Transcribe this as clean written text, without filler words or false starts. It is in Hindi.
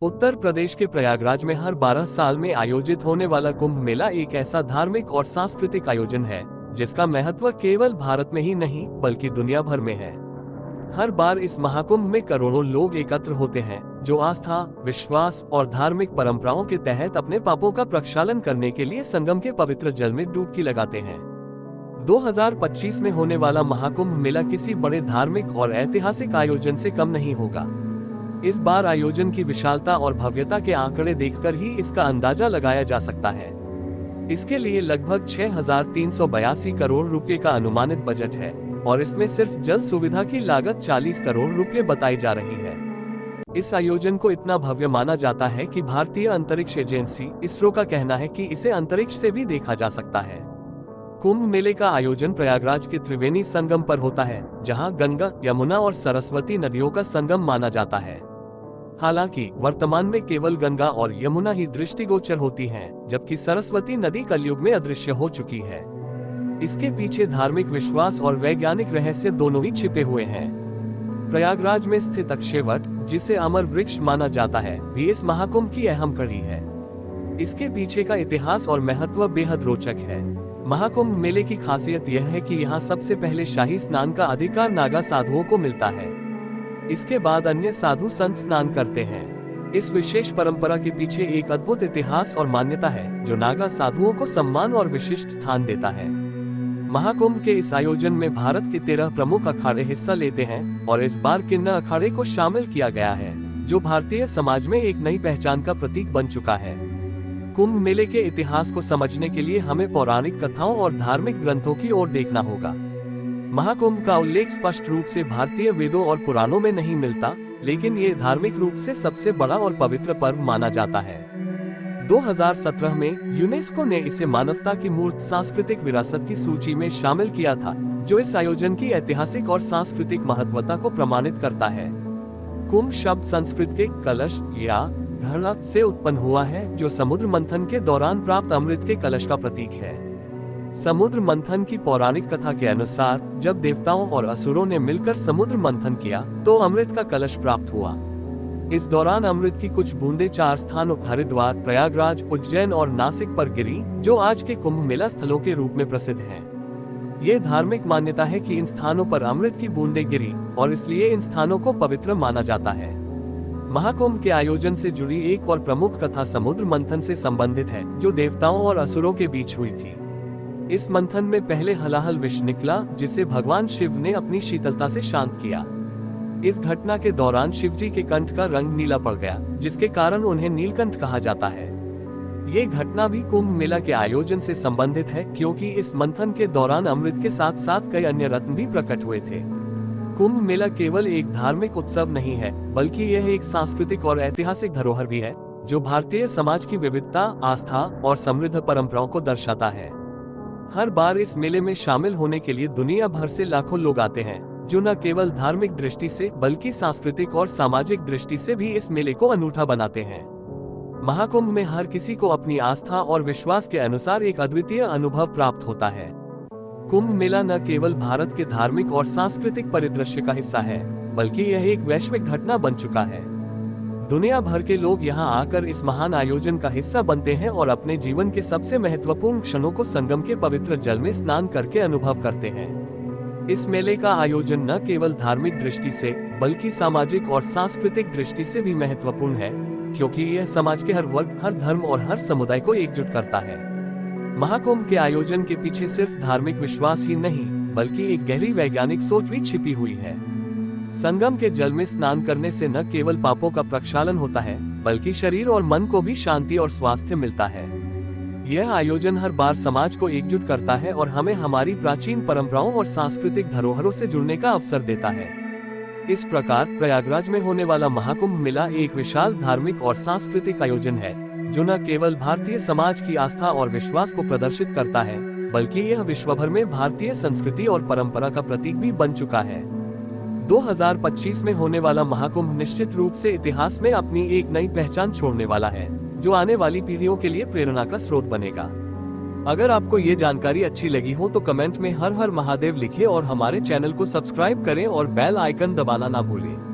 उत्तर प्रदेश के प्रयागराज में हर 12 साल में आयोजित होने वाला कुंभ मेला एक ऐसा धार्मिक और सांस्कृतिक आयोजन है जिसका महत्व केवल भारत में ही नहीं बल्कि दुनिया भर में है। हर बार इस महाकुंभ में करोड़ों लोग एकत्र होते हैं जो आस्था, विश्वास और धार्मिक परंपराओं के तहत अपने पापों का प्रक्षालन करने के लिए संगम के पवित्र जल में डुबकी लगाते हैं। 2025 में होने वाला महाकुंभ मेला किसी बड़े धार्मिक और ऐतिहासिक आयोजन से कम नहीं होगा। इस बार आयोजन की विशालता और भव्यता के आंकड़े देखकर ही इसका अंदाजा लगाया जा सकता है। इसके लिए लगभग 6,382 करोड़ रुपए का अनुमानित बजट है और इसमें सिर्फ जल सुविधा की लागत 40 करोड़ रुपए बताई जा रही है। इस आयोजन को इतना भव्य माना जाता है कि भारतीय अंतरिक्ष एजेंसी इसरो का कहना है कि इसे अंतरिक्ष से भी देखा जा सकता है। कुंभ मेले का आयोजन प्रयागराज के त्रिवेणी संगम पर होता है, जहां गंगा, यमुना और सरस्वती नदियों का संगम माना जाता है। हालांकि वर्तमान में केवल गंगा और यमुना ही दृष्टिगोचर होती हैं, जबकि सरस्वती नदी कलयुग में अदृश्य हो चुकी है। इसके पीछे धार्मिक विश्वास और वैज्ञानिक रहस्य दोनों ही छिपे हुए हैं। प्रयागराज में स्थित अक्षयवट, जिसे अमर वृक्ष माना जाता है, भी इस महाकुंभ की अहम कड़ी है। इसके पीछे का इतिहास और महत्व बेहद रोचक है। महाकुंभ मेले की खासियत यह है कि यहाँ सबसे पहले शाही स्नान का अधिकार नागा साधुओं को मिलता है। इसके बाद अन्य साधु संत स्नान करते हैं। इस विशेष परंपरा के पीछे एक अद्भुत इतिहास और मान्यता है जो नागा साधुओं को सम्मान और विशिष्ट स्थान देता है। महाकुंभ के इस आयोजन में भारत के 13 प्रमुख अखाड़े हिस्सा लेते हैं और इस बार किन्नर अखाड़े को शामिल किया गया है, जो भारतीय समाज में एक नई पहचान का प्रतीक बन चुका है। कुंभ मेले के इतिहास को समझने के लिए हमें पौराणिक कथाओं और धार्मिक ग्रंथों की ओर देखना होगा। महाकुंभ का उल्लेख स्पष्ट रूप से भारतीय वेदों और पुराणों में नहीं मिलता, लेकिन ये धार्मिक रूप से सबसे बड़ा और पवित्र पर्व माना जाता है। 2017 में यूनेस्को ने इसे मानवता की मूर्त सांस्कृतिक विरासत की सूची में शामिल किया था, जो इस आयोजन की ऐतिहासिक और सांस्कृतिक महत्वता को प्रमाणित करता है। कुंभ शब्द संस्कृत के कलश या घड़ा से उत्पन्न हुआ है, जो समुद्र मंथन के दौरान प्राप्त अमृत के कलश का प्रतीक है। समुद्र मंथन की पौराणिक कथा के अनुसार जब देवताओं और असुरों ने मिलकर समुद्र मंथन किया तो अमृत का कलश प्राप्त हुआ। इस दौरान अमृत की कुछ बूंदें 4 स्थानों हरिद्वार, प्रयागराज, उज्जैन और नासिक पर गिरी, जो आज के कुंभ मेला स्थलों के रूप में प्रसिद्ध हैं। ये धार्मिक मान्यता है कि इन स्थानों पर अमृत की बूंदें गिरी और इसलिए इन स्थानों को पवित्र माना जाता है। महाकुंभ के आयोजन से जुड़ी एक और प्रमुख कथा समुद्र मंथन से संबंधित है, जो देवताओं और असुरों के बीच हुई थी। इस मंथन में पहले हलाहल विष निकला, जिसे भगवान शिव ने अपनी शीतलता से शांत किया। इस घटना के दौरान शिवजी के कंठ का रंग नीला पड़ गया, जिसके कारण उन्हें नीलकंठ कहा जाता है। ये घटना भी कुंभ मेला के आयोजन से संबंधित है, क्योंकि इस मंथन के दौरान अमृत के साथ साथ कई अन्य रत्न भी प्रकट हुए थे। कुंभ मेला केवल एक धार्मिक उत्सव नहीं है, बल्कि यह एक सांस्कृतिक और ऐतिहासिक धरोहर भी है, जो भारतीय समाज की विविधता, आस्था और समृद्ध परंपराओं को दर्शाता है। हर बार इस मेले में शामिल होने के लिए दुनिया भर से लाखों लोग आते हैं, जो न केवल धार्मिक दृष्टि से बल्कि सांस्कृतिक और सामाजिक दृष्टि से भी इस मेले को अनूठा बनाते हैं। महाकुंभ में हर किसी को अपनी आस्था और विश्वास के अनुसार एक अद्वितीय अनुभव प्राप्त होता है। कुंभ मेला न केवल भारत के धार्मिक और सांस्कृतिक परिदृश्य का हिस्सा है, बल्कि यह एक वैश्विक घटना बन चुका है। दुनिया भर के लोग यहां आकर इस महान आयोजन का हिस्सा बनते हैं और अपने जीवन के सबसे महत्वपूर्ण क्षणों को संगम के पवित्र जल में स्नान करके अनुभव करते हैं। इस मेले का आयोजन न केवल धार्मिक दृष्टि से बल्कि सामाजिक और सांस्कृतिक दृष्टि से भी महत्वपूर्ण है, क्योंकि यह समाज के हर वर्ग, हर धर्म और हर समुदाय को एकजुट करता है। महाकुंभ के आयोजन के पीछे सिर्फ धार्मिक विश्वास ही नहीं, बल्कि एक गहरी वैज्ञानिक सोच भी छिपी हुई है। संगम के जल में स्नान करने से न केवल पापों का प्रक्षालन होता है, बल्कि शरीर और मन को भी शांति और स्वास्थ्य मिलता है। यह आयोजन हर बार समाज को एकजुट करता है और हमें हमारी प्राचीन परंपराओं और सांस्कृतिक धरोहरों से जुड़ने का अवसर देता है। इस प्रकार प्रयागराज में होने वाला महाकुंभ मेला एक विशाल धार्मिक और सांस्कृतिक आयोजन है, जो न केवल भारतीय समाज की आस्था और विश्वास को प्रदर्शित करता है, बल्कि यह विश्व भर में भारतीय संस्कृति और परंपरा का प्रतीक भी बन चुका है। 2025 में होने वाला महाकुंभ निश्चित रूप से इतिहास में अपनी एक नई पहचान छोड़ने वाला है, जो आने वाली पीढ़ियों के लिए प्रेरणा का स्रोत बनेगा। अगर आपको ये जानकारी अच्छी लगी हो तो कमेंट में हर हर महादेव लिखें और हमारे चैनल को सब्सक्राइब करें और बेल आइकन दबाना ना भूलें।